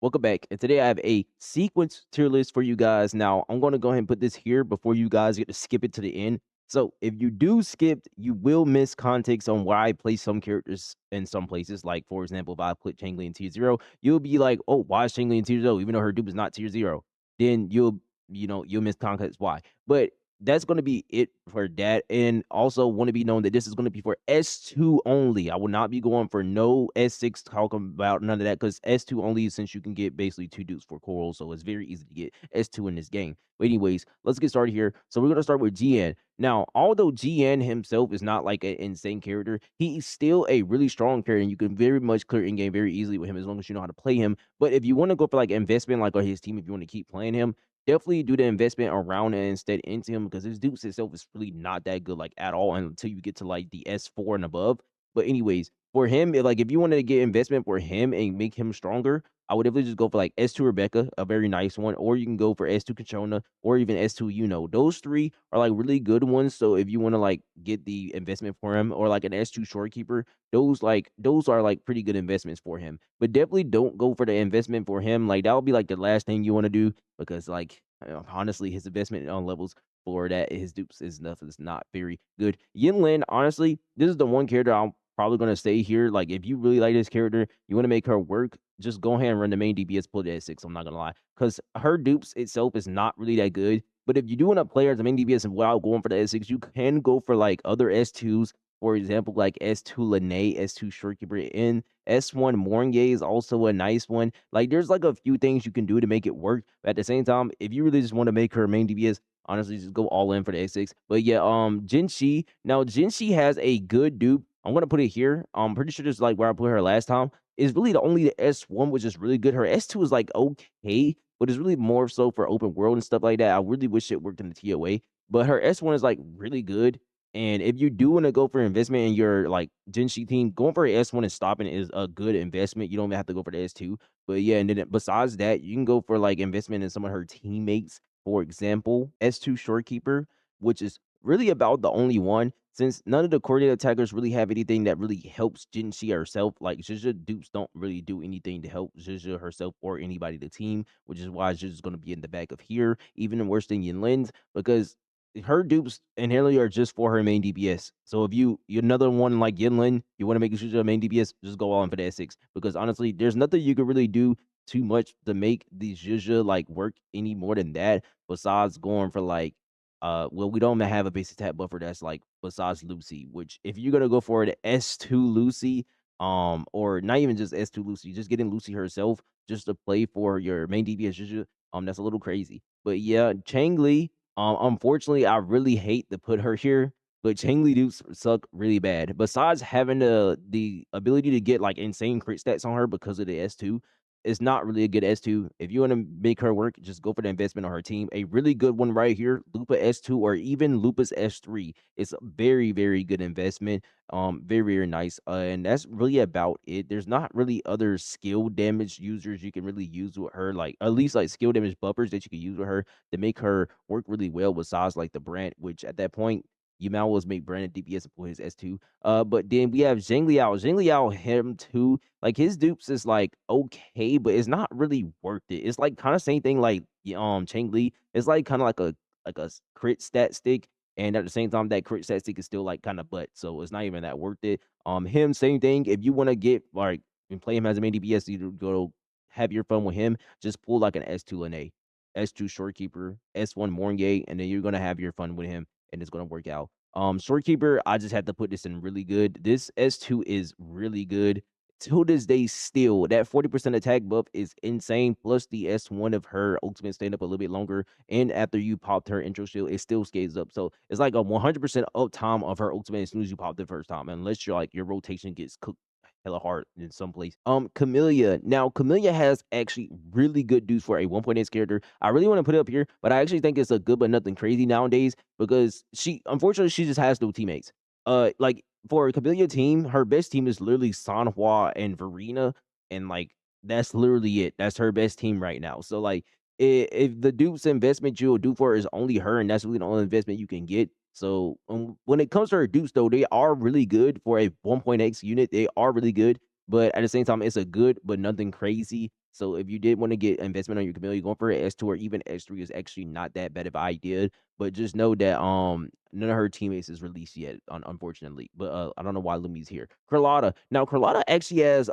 Welcome back, and today I have a sequence tier list for you guys. Now, I'm going to go ahead and put this here before you guys get to skip it to the end. So, if you do skip, you will miss context on why I place some characters in some places. Like, for example, if I put Changli in tier 0, you'll be like, oh, why is Changli in tier 0, even though her dupe is not tier 0? Then you'll miss context why. But that's going to be it for that. And also want to be known that this is going to be for S2 only. I will not be going for no S6 talking about none of that, because S2 only, since you can get basically 2 dupes for coral, so it's very easy to get S2 in this game. But anyways, let's get started here. So we're going to start with GN. Now, although GN himself is not like an insane character, he's still a really strong character, and you can very much clear in game very easily with him as long as you know how to play him. But if you want to go for like investment, like on his team, if you want to keep playing him, definitely do the investment around it instead into him, because his dupes itself is really not that good, like at all, until you get to like the S4 and above. But anyways, for him, if you wanted to get investment for him and make him stronger, I would definitely just go for like S2 Rebecca, a very nice one, or you can go for S2 Kachona, or even S2 Those three are like really good ones. So if you want to like get the investment for him, or like an S2 shorekeeper, those are like pretty good investments for him. But definitely don't go for the investment for him. Like that would be like the last thing you want to do, because like honestly, his investment on levels for that his dupes is nothing. It's not very good. Yinlin, honestly, this is the one character I'm probably gonna stay here. Like, if you really like this character, you want to make her work, just go ahead and run the main DPS, pull it at 6. I'm not gonna lie, because her dupes itself is not really that good. But if you do want to play her as a main DPS and without going for the S6, you can go for like other S2s. For example, like S2 Lynae, S2 Shorekeeper, and S1 Mornye is also a nice one. Like, there's like a few things you can do to make it work. But at the same time, if you really just want to make her main DPS, honestly, just go all in for the S6. But yeah, Jinshi. Now, Jinshi has a good dupe. I'm gonna put it here. I'm pretty sure this is like where I put her last time. Is really the only the S1, which is really good. Her S2 is like okay, but it's really more so for open world and stuff like that. I really wish it worked in the TOA. But her S1 is like really good. And if you do want to go for investment in your like Jinshi team, going for an S1 and stopping is a good investment. You don't even have to go for the S2. But yeah, and then besides that, you can go for like investment in some of her teammates. For example, S2 Shorekeeper, which is really about the only one, since none of the coordinated attackers really have anything that really helps Jinshi herself. Like, Zhizha dupes don't really do anything to help Zhizha herself or anybody the team, which is why Zhizha's going to be in the back of here, even worse than Yinlin's, because her dupes inherently are just for her main DPS. So if you another one like Yinlin, you want to make Zhizha main DPS, just go on for the S6, because honestly, there's nothing you can really do too much to make the Zhizha like work any more than that, besides going for like well, we don't have a base attack buffer that's like besides Lucy, which if you're gonna go for the S2 Lucy, or not even just S2 Lucy, just getting Lucy herself just to play for your main DPS Zhizha, that's a little crazy. But yeah, Changli, unfortunately, I really hate to put her here, but Changli dupes suck really bad. Besides having the ability to get like insane crit stats on her because of the S2, is not really a good S2. If you want to make her work, just go for the investment on her team. A really good one right here, Lupa S2 or even Lupus S3. It's a very, very good investment. Very, very nice. And that's really about it. There's not really other skill damage users you can really use with her, like at least like skill damage buffers that you can use with her to make her work really well, besides like the Brand, which at that point you might always make Brandon DPS for his S2. But then we have Zheng Liao. Zheng Liao, him too. Like, his dupes is like okay, but it's not really worth it. It's like kind of same thing like Cheng Li. It's like kind of like a crit stat stick, and at the same time that crit stat stick is still like kind of butt, so it's not even that worth it. Him, same thing. If you want to get like and play him as a main DPS, you go have your fun with him. Just pull like an S2 Lene, S2 Shorekeeper, S1 Mornye, and then you're gonna have your fun with him, and it's gonna work out. Shorekeeper, I just had to put this in really good. This S2 is really good. To this day, still, that 40% attack buff is insane. Plus, the S1 of her ultimate staying up a little bit longer. And after you popped her intro shield, it still scales up. So it's like a 100% uptime of her ultimate as soon as you pop the first time, unless you're like your rotation gets cooked hella hard in some place. Camellia. Now, Camellia has actually really good dudes for a 1.8 character. I really want to put it up here, but I actually think it's a good but nothing crazy nowadays, because unfortunately, she just has no teammates. Like, for a Camellia team, her best team is literally Sanhua and Verena, and like that's literally it. That's her best team right now. So like, if the dupes investment you'll do for her is only her, and that's really the only investment you can get. So when it comes to her dupes, though, they are really good for a 1.x unit. They are really good, but at the same time, it's a good but nothing crazy. So if you did want to get investment on your chameleon, going for an S2 or even S3 is actually not that bad of an idea. But just know that none of her teammates is released yet, unfortunately. But I don't know why Lumi's here. Carlotta. Now Carlotta actually has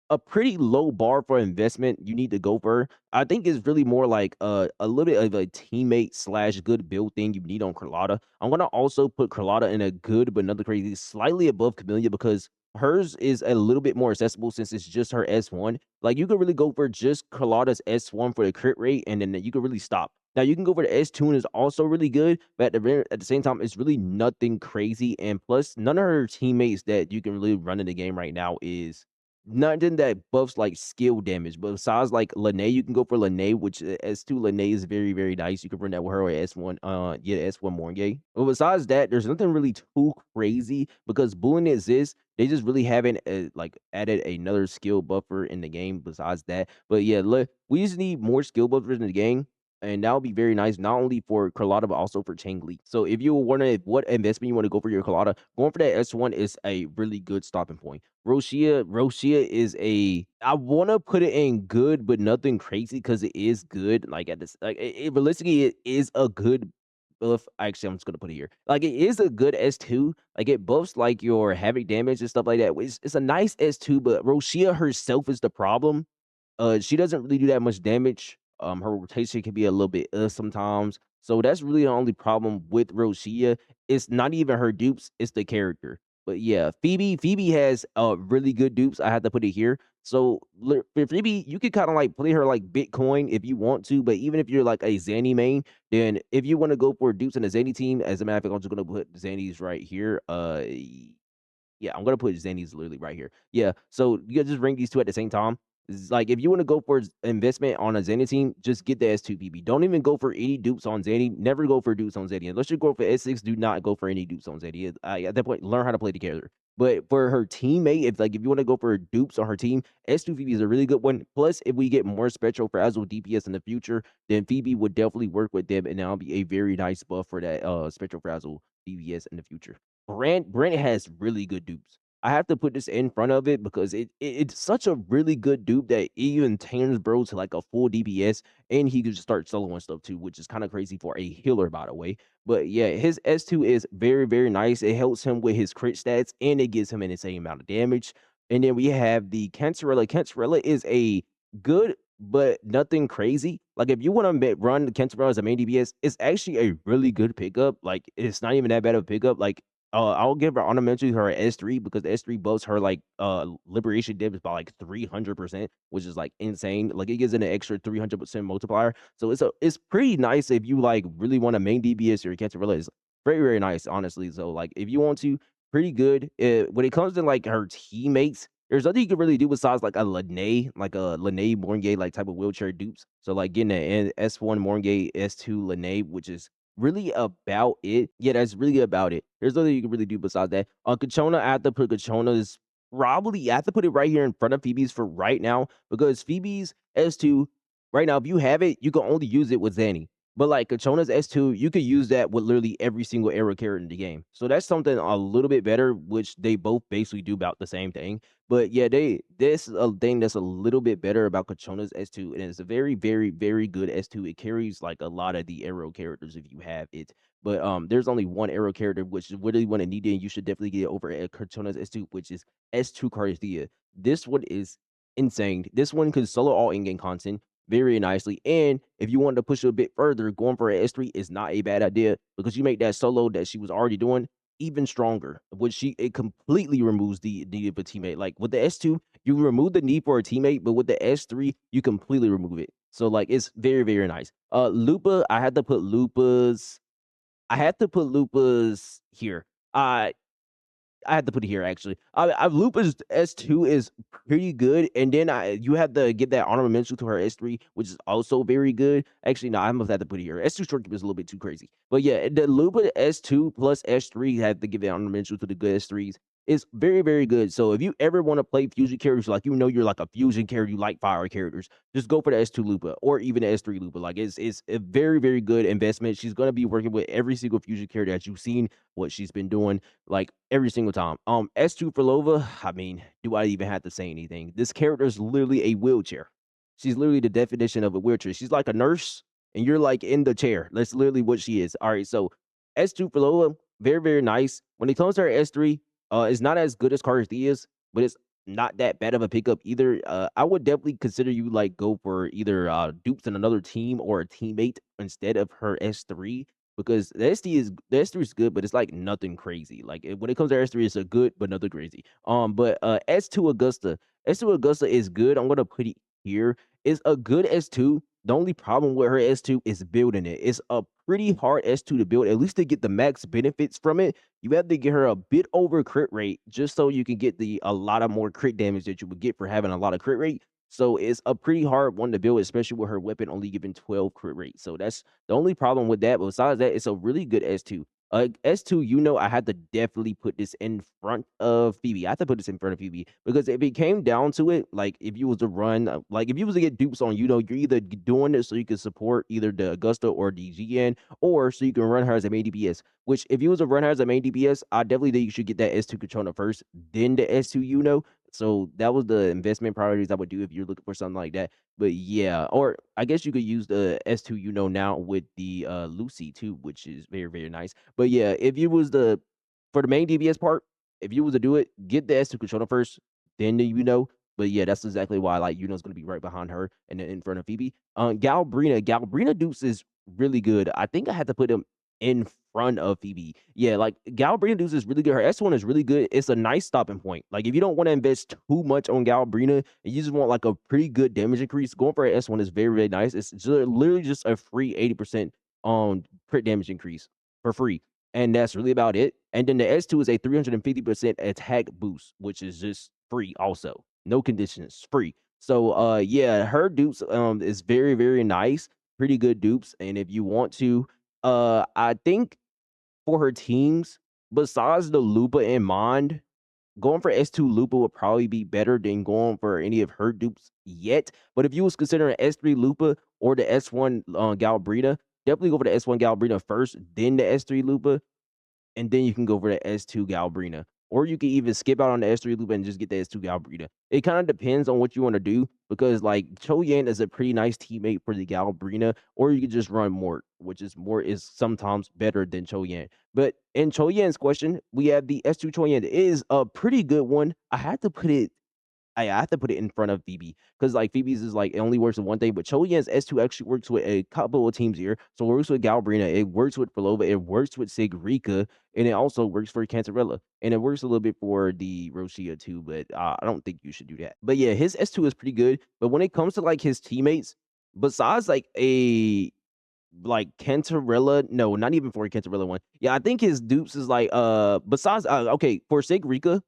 a pretty low bar for investment you need to go for. I think it's really more like a little bit of a teammate slash good build thing you need on Carlotta. I'm gonna also put Carlotta in a good but nothing crazy, slightly above Camellia because hers is a little bit more accessible since it's just her S1. Like you could really go for just Carlotta's S1 for the crit rate, and then you could really stop. Now you can go for the S2 and is also really good, but at the same time, it's really nothing crazy. And plus, none of her teammates that you can really run in the game right now is nothing that buffs like skill damage. But besides like Lynae, you can go for Lynae, which S2 Lynae is very, very nice. You can run that with her or S1, yeah, S1 Mornye. But besides that, there's nothing really too crazy because bullying exists. They just really haven't like added another skill buffer in the game besides that. But yeah, look, we just need more skill buffers in the game. And that would be very nice, not only for Carlotta, but also for Changli. So if you wonder what investment you want to go for your Carlotta, going for that S1 is a really good stopping point. Roshia is a I want to put it in good, but nothing crazy because it is good. Like at this, like realistically, it is a good buff. Actually, I'm just gonna put it here. Like it is a good S2. Like it buffs like your havoc damage and stuff like that. It's a nice S2, but Roshia herself is the problem. She doesn't really do that much damage. Her rotation can be a little bit sometimes. So that's really the only problem with Roshia. It's not even her dupes, it's the character. But yeah, Phoebe has really good dupes. I had to put it here. So for Phoebe, you could kind of like play her like Bitcoin if you want to, but even if you're like a Zanny main, then if you want to go for dupes in a Zanny team, as a matter of fact, I'm just gonna put Zanny's right here. Yeah, I'm gonna put Zanny's literally right here. Yeah, so you gotta just bring these two at the same time. It's like if you want to go for investment on a Zanny team, just get the S2 PB. Don't even go for any dupes on Zanny. Never go for dupes on Zanny. Unless you go for S6, do not go for any dupes on Zanny. At that point, learn how to play the character. But for her teammate, if you want to go for dupes on her team, S2 Phoebe is a really good one. Plus, if we get more Spectral Frazzle DPS in the future, then Phoebe would definitely work with them, and that'll be a very nice buff for that Spectral Frazzle DPS in the future. Brent has really good dupes. I have to put this in front of it because it's such a really good dupe that it even turns bro to like a full DPS, and he could just start soloing stuff too, which is kind of crazy for a healer, by the way. But yeah, his S2 is very, very nice. It helps him with his crit stats, and it gives him an insane amount of damage. And then we have the Cancerella. Cancerella is a good but nothing crazy. Like if you want to run Cancerella as a main DPS, it's actually a really good pickup. Like it's not even that bad of a pickup. Like I'll give her ornamental her S3 because S3 buffs her like liberation damage by like 300%, which is like insane. Like it gives it an extra 300% multiplier. So it's pretty nice if you like really want to main DPS or cancer relay. It's very, very nice, honestly. So like if you want to, pretty good. When it comes to like her teammates, there's nothing you can really do besides like a Lynae Mornye like type of wheelchair dupes. So like getting an S1 Mornye, S2 Lynae, which is really about it. Yeah, that's really about it. There's nothing you can really do besides that. On Kachona, I have to put Kachona's probably I have to put it right here in front of Phoebe's for right now because Phoebe's S2 right now, if you have it, you can only use it with Zanny. But like Kachona's S2, you could use that with literally every single arrow character in the game. So that's something a little bit better, which they both basically do about the same thing. But yeah, this is a thing that's a little bit better about Kachona's S2, and it's a very, very, very good S2. It carries like a lot of the arrow characters if you have it. But there's only one arrow character which is really one needed, and you should definitely get it over at Kachona's S2, which is S2 Cartethyia. This one is insane. This one can solo all in-game content very nicely. And if you want to push it a bit further, going for an S3 is not a bad idea because you make that solo that she was already doing even stronger, which it completely removes the need of a teammate. Like with the S2, you remove the need for a teammate, but with the S3, you completely remove it. So like it's very, very nice. Lupa, I had to put Lupa's here. I had to put it here actually. Lupa's S2 is pretty good, and then you have to give that honorable mention to her S3, which is also very good. Actually, no, I must have to put it here. S2 shortcut is a little bit too crazy, but yeah, the Lupa S2 plus S3 had to give that honorable mention to the good S3s. It's very, very good. So if you ever want to play fusion characters, like you're like a fusion character, you like fire characters, just go for the S2 Lupa or even the S3 Lupa. Like it's a very, very good investment. She's gonna be working with every single fusion character that you've seen what she's been doing like every single time. S2 for Lova, I mean, do I even have to say anything? This character is literally a wheelchair. She's literally the definition of a wheelchair. She's like a nurse, and you're like in the chair. That's literally what she is. All right, so S2 phrolova, very, very nice. When it comes to her S3, it's not as good as Cartethyia, but it's not that bad of a pickup either. I would definitely consider you like go for either dupes in another team or a teammate instead of her S3 because the S3 is good, but it's like nothing crazy. Like when it comes to S3, it's a good but nothing crazy. But S2 Augusta, S2 Augusta is good. I'm gonna put it here. It's a good S2. The only problem with her S2 is building it. It's a pretty hard S2 to build, at least to get the max benefits from it. You have to get her a bit over crit rate just so you can get a lot of more crit damage that you would get for having a lot of crit rate. So it's a pretty hard one to build, especially with her weapon only giving 12 crit rate. So that's the only problem with that. But besides that, it's a really good S2. S2, I had to definitely put this in front of Phoebe. I had to put this in front of Phoebe because if it came down to it, like if you was to run, like if you was to get dupes on, you're either doing it so you can support either the Augusta or the GN, or so you can run her as a main DPS. Which if you was to run her as a main DPS, I definitely think you should get that S2 controller first, then the S2 So that was the investment priorities I would do if you're looking for something like that. But yeah, or I guess you could use the S2 now with the Lucy too, which is very, very nice. But yeah, if you was for the main DBS part, if you was to do it, get the S2 controller first, then the But yeah, that's exactly why like is gonna be right behind her and then in front of Phoebe. Galbrina Dukes is really good. I think I had to put him in front of Phoebe. Yeah, like Galbrina Dukes is really good. Her S1 is really good. It's a nice stopping point. Like if you don't want to invest too much on Galbrina and you just want like a pretty good damage increase, going for an S1 is very, very nice. It's literally just a free 80% crit damage increase for free. And that's really about it. And then the S2 is a 350% attack boost, which is just free also. No conditions, free. So yeah, her dupes is very, very nice. Pretty good dupes. And if you want to, I think for her teams, besides the Lupa and Mond, going for S2 Lupa would probably be better than going for any of her dupes yet. But if you was considering S3 Lupa or the S1 Galbrina, definitely go for the S1 Galbrina first, then the S3 Lupa, and then you can go for the S2 Galbrina. Or you can even skip out on the S3 loop and just get the S2 Galbrina. It kind of depends on what you want to do because like Choen is a pretty nice teammate for the Galbrina, or you could just run Mort, which is Mort is sometimes better than Choen. But in Choyen's question, we have the S2 Choyen. It is a pretty good one. I have to put it in front of Phoebe because like Phoebe's is like it only works with one thing, but Choyen's S2 actually works with a couple of teams here. So it works with Galbrina, it works with Phrolova, it works with Sigrika, and it also works for Cantarella. And it works a little bit for the Roshia too, but I don't think you should do that. But yeah, his S2 is pretty good. But when it comes to like his teammates, besides like Cantarella, no, not even for a Cantarella one. Yeah, I think his dupes is like besides okay, for a Sigrika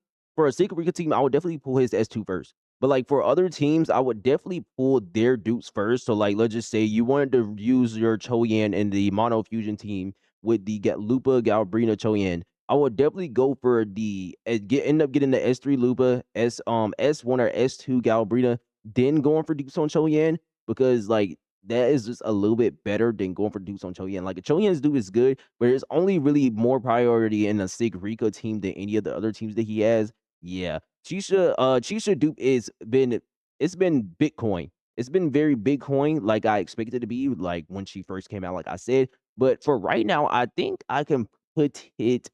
team, I would definitely pull his S2 first. But like for other teams, I would definitely pull their dupes first. So like let's just say you wanted to use your Choyen in the Mono Fusion team with the Lupa Galbrina Choyen. I would definitely go for end up getting the S3 Lupa, S1 or S2 Galbrina, then going for dupes on Choyen because like that is just a little bit better than going for dupes on Choyen. Like a Choyen's dupe is good, but it's only really more priority in a Sigrika team than any of the other teams that he has. Yeah. Chisha dupe it's been Bitcoin. It's been very Bitcoin like I expected it to be, like when she first came out, like I said. But for right now, I think I can put it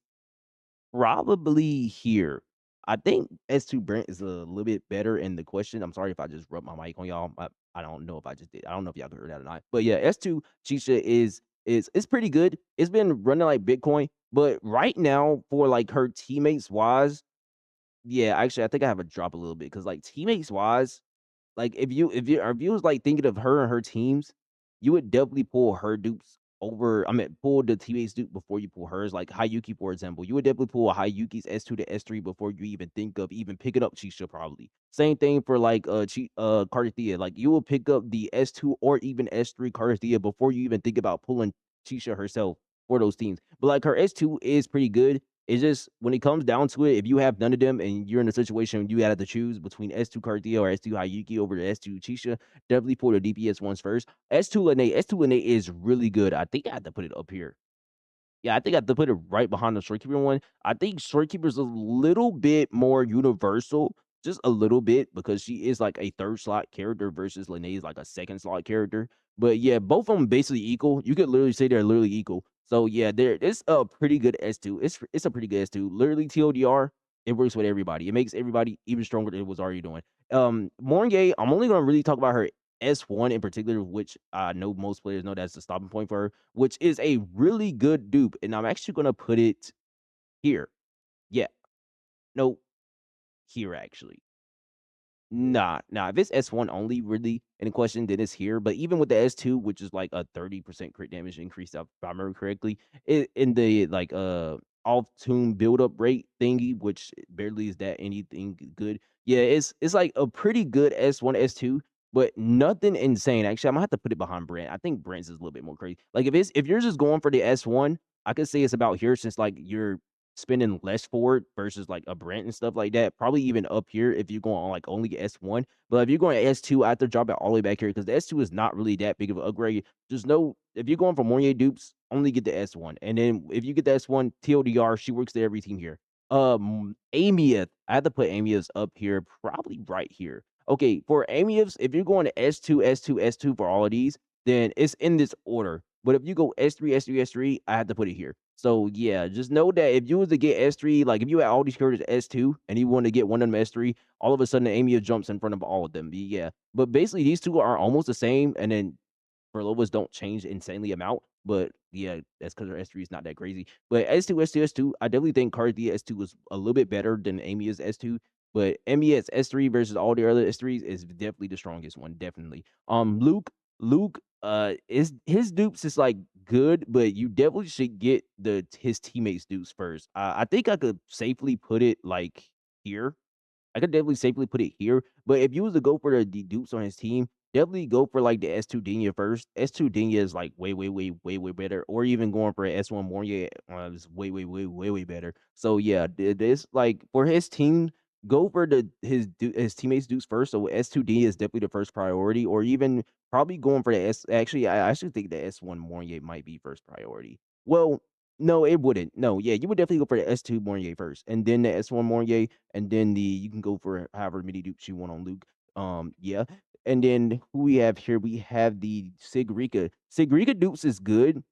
probably here. I think S2 Brent is a little bit better in the question. I'm sorry if I just rubbed my mic on y'all. I don't know if I just did. I don't know if y'all heard that or not. But yeah, S2 Chisha is it's pretty good. It's been running like Bitcoin, but right now for like her teammates wise, yeah, actually I think I have a drop a little bit because like teammates wise, like if you was like thinking of her and her teams, you would definitely pull her dupes over. I mean, pull the teammates dupe before you pull hers. Like Hiyuki, for example, you would definitely pull a Hiyuki's S2 to S3 before you even think of even picking up Chisha. Probably same thing for like Cartethyia. Like you will pick up the S2 or even S3 Cartethyia before you even think about pulling Chisha herself for those teams. But like her S2 is pretty good. It's just when it comes down to it, if you have none of them and you're in a situation you had to choose between S2 Cartethyia or S2 Hiyuki over the S2 Chisha, definitely pull the DPS ones first. S2 Lynae is really good. I think I had to put it up here. Yeah, I think I have to put it right behind the shorekeeper one. I think shorekeeper is a little bit more universal. just a little bit because she is like a third slot character versus Lynae is like a second slot character. But yeah, both of them basically equal. You could literally say they're literally equal. So yeah, it's a pretty good S2. It's a pretty good S2. Literally TLDR, it works with everybody. It makes everybody even stronger than it was already doing. Mornye, I'm only gonna really talk about her S1 in particular, which I know most players know that's the stopping point for her, which is a really good dupe. And I'm actually gonna put it here. Yeah. No, here actually. Nah. If it's S1 only really in question, then it's here. But even with the S2, which is like a 30% crit damage increase, if I remember correctly, in the like off tune build up rate thingy, which barely is that anything good. Yeah, it's like a pretty good S1, S2, but nothing insane. Actually, I'm gonna have to put it behind Brent. I think Brent's is a little bit more crazy. Like if you're just going for the S1, I could say it's about here since like you're spending less for it versus like a Brent and stuff like that. Probably even up here if you're going on like only S1. But if you're going to S2, I have to drop it all the way back here because the S2 is not really that big of an upgrade. Just know if you're going for Mornye dupes, only get the S1. And then if you get the S1, TLDR, she works to every team here. Amieth, I had to put Amieth's up here, probably right here. Okay, for Amieth's, if you're going to S2, S2, S2 for all of these, then it's in this order. But if you go S3, S3, S3, I had to put it here. So yeah, just know that if you was to get S3, like if you had all these characters S2 and you want to get one of them S3, all of a sudden Amiya jumps in front of all of them. Yeah. But basically these two are almost the same, and then Phrolova's don't change insanely amount, but yeah, that's because her S3 is not that crazy. But S2, S2, S2, I definitely think Cartethyia S2 was a little bit better than Amiya's S2. But Amiya's S3 versus all the other S3s is definitely the strongest one, definitely. Luke, is his dupes is like good, but you definitely should get his teammates dupes first. I think I could safely put it like here. I could definitely safely put it here. But if you was to go for the dupes on his team, definitely go for like the S2 Dinya first. S2 Dinya is like way better. Or even going for S1 Mornye is way better. So yeah, this like for his team, go for his teammates dupes first. So S2 Dinya is definitely the first priority. Or even probably going for the S. Actually, I actually think the S1 Mornye might be first priority. Well, no, it wouldn't. No, yeah, you would definitely go for the S2 Mornye first, and then the S1 Mornye, and then you can go for however many dupes you want on Luke. Yeah. And then who we have here? We have the Sigrika. Sigrika dupes is good,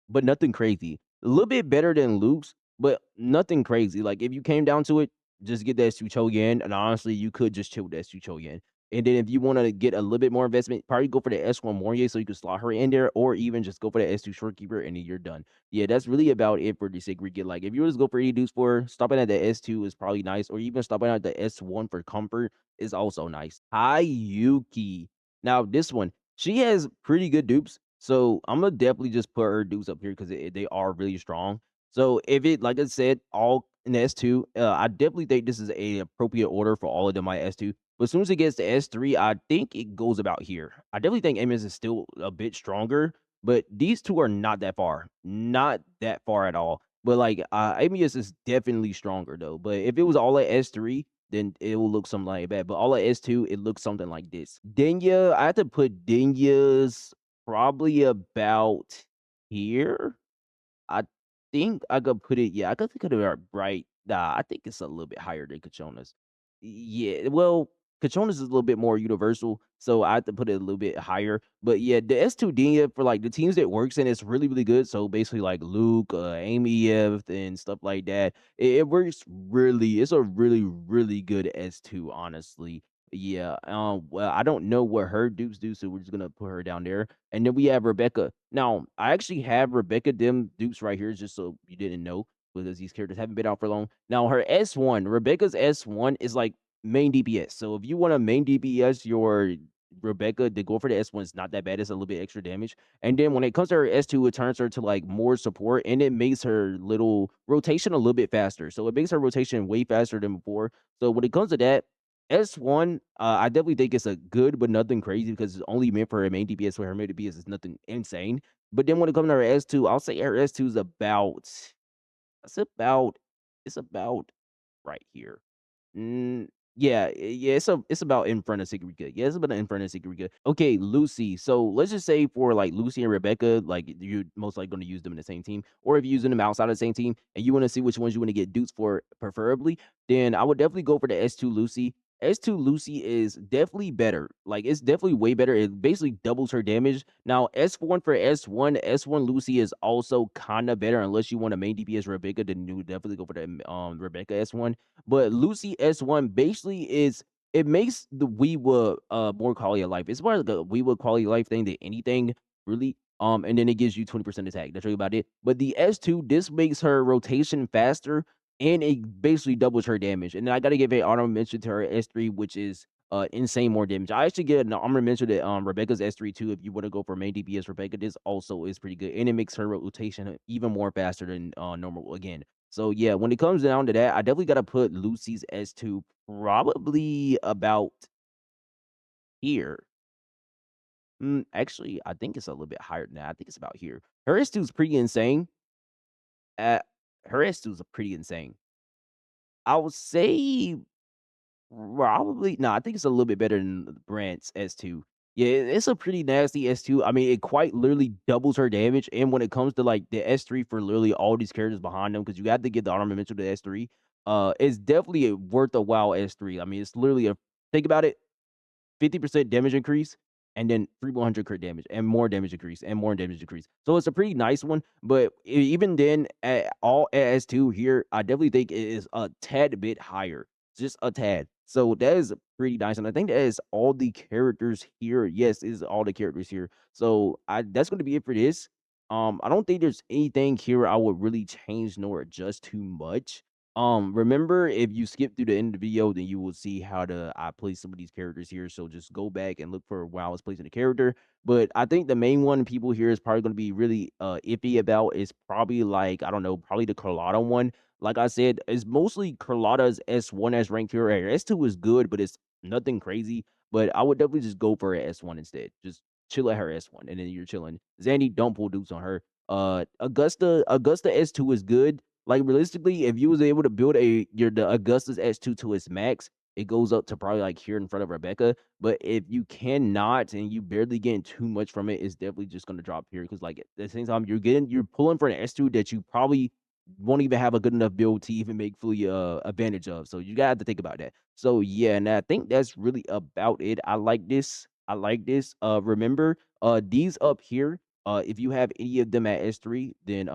but nothing crazy. A little bit better than Luke's, but nothing crazy. Like if you came down to it, just get the S2 Choyen, and honestly, you could just chill with the S2 Choyen. And then if you want to get a little bit more investment, probably go for the S1 Mornye so you can slot her in there, or even just go for the S2 Shorekeeper and then you're done. Yeah, that's really about it for the Sigrika. Like if you were to go for any dudes for stopping at the S2 is probably nice, or even stopping at the S1 for comfort is also nice. Hiyuki. Now this one, she has pretty good dupes. So I'm gonna definitely just put her dupes up here because they are really strong. So if it, like I said, all in S2, I definitely think this is a appropriate order for all of them at S2. But as soon as it gets to S3, I think it goes about here. I definitely think Amos is still a bit stronger, but these two are not that far at all. But like Amius is definitely stronger though. But if it was all at S3, then it will look something like that. But all at S2, it looks something like this. Denya, I have to put Denya's probably about here. I think I could put it, yeah, I could put it right. Nah, I think it's a little bit higher than Cachona's. Yeah, well, Cachona's is a little bit more universal, so I have to put it a little bit higher. But yeah, the S2 Dina for like the teams that works in, it's really good. So basically, like Luke, Amy F, and stuff like that. It works really. It's a really good S2, honestly. Yeah. Well, I don't know what her dupes do, so we're just gonna put her down there. And then we have Rebecca. Now, I actually have Rebecca dim dupes right here, just so you didn't know, because these characters haven't been out for long. Now, her S1, Rebecca's S1 is like main DPS. So if you want to main DPS your Rebecca, to go for the S1 is not that bad. It's a little bit extra damage. And then when it comes to her S2, it turns her to like more support, and it makes her little rotation a little bit faster. So it makes her rotation way faster than before. So when it comes to that, S1, I definitely think it's a good, but nothing crazy because it's only meant for her main DPS. So her main DPS is nothing insane. But then when it comes to her S2, I'll say her S2 is it's about right here. Mm, Yeah, it's about in front of Sigurika. Yeah, it's about in front of Sigurika. Okay, Lucy. So let's just say for like Lucy and Rebecca, like you're most likely going to use them in the same team, or if you're using them outside of the same team and you want to see which ones you want to get dupes for, preferably, then I would definitely go for the S2 Lucy. S2 Lucy is definitely better. Like it's definitely way better. It basically doubles her damage. Now S1 for S1 Lucy is also kind of better unless you want to main DPS Rebecca. Then you would definitely go for the Rebecca S1. But Lucy S1 basically is it makes the Weewa more quality of life. It's more like a Weewa quality of life thing than anything, really. And then it gives you 20% attack. That's really about it. But the S2, this makes her rotation faster and it basically doubles her damage. And then I gotta give a honorable mention to her S3, which is insane more damage. I actually get an honorable mention to Rebecca's S3 too. If you want to go for main DPS Rebecca, this also is pretty good. And it makes her rotation even more faster than normal again. So yeah, when it comes down to that, I definitely gotta put Lucy's S2 probably about here. Actually, I think it's a little bit higher than that. I think it's about here. Her S2 is pretty insane. Uh, her S2 is pretty insane. I would say probably no, I think it's a little bit better than Brandt's S2. Yeah, it's a pretty nasty S2. I mean, it quite literally doubles her damage. And when it comes to like the S3 for literally all these characters behind them, because you got to get the armament to the S3, it's definitely a worth a while S3. I mean, it's literally a think about it. 50% damage increase, and then 300 crit damage, and more damage increase, and more damage increase. So it's a pretty nice one. But even then, at all as two here, I definitely think it is a tad bit higher, just a tad. So that is pretty nice, and I think that is all the characters here. Yes, is all the characters here. So I that's going to be it for this. I don't think there's anything here I would really change nor adjust too much. Remember if you skip through the end of the video, then you will see how to I place some of these characters here. So just go back and look for where I was placing the character. But I think the main one people here is probably going to be really iffy about is probably like I don't know, probably the Carlotta one. Like I said, it's mostly Carlotta's S1 as ranked hero. S2 is good, but it's nothing crazy. But I would definitely just go for an S1 instead. Just chill at her S1, and then you're chilling. Zandy, don't pull dupes on her. Augusta S2 is good like realistically, if you was able to build the Augustus S2 to its max, it goes up to probably like here in front of Rebecca. But if you cannot and you barely getting too much from it, it's definitely just gonna drop here. Because like at the same time, you're pulling for an S2 that you probably won't even have a good enough build to even make fully advantage of. So you gotta think about that. So yeah, and I think that's really about it. I like this. I like this. Remember, these up here, if you have any of them at S3, then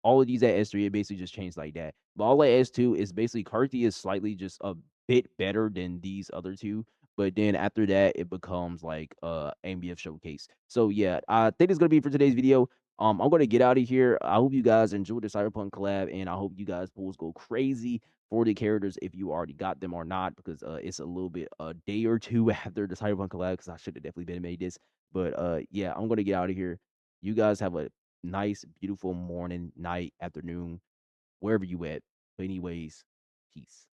all of these at S3, it basically just changed like that. But all at S2 is basically Carthy is slightly just a bit better than these other two. But then after that, it becomes like AMBF showcase. So yeah, I think it's gonna be it for today's video. I'm gonna get out of here. I hope you guys enjoyed the Cyberpunk collab, and I hope you guys pulls go crazy for the characters if you already got them or not, because it's a little bit a day or two after the Cyberpunk collab, because I should have definitely been made this. But yeah, I'm gonna get out of here. You guys have a nice, beautiful morning, night, afternoon, wherever you at. But anyways, peace.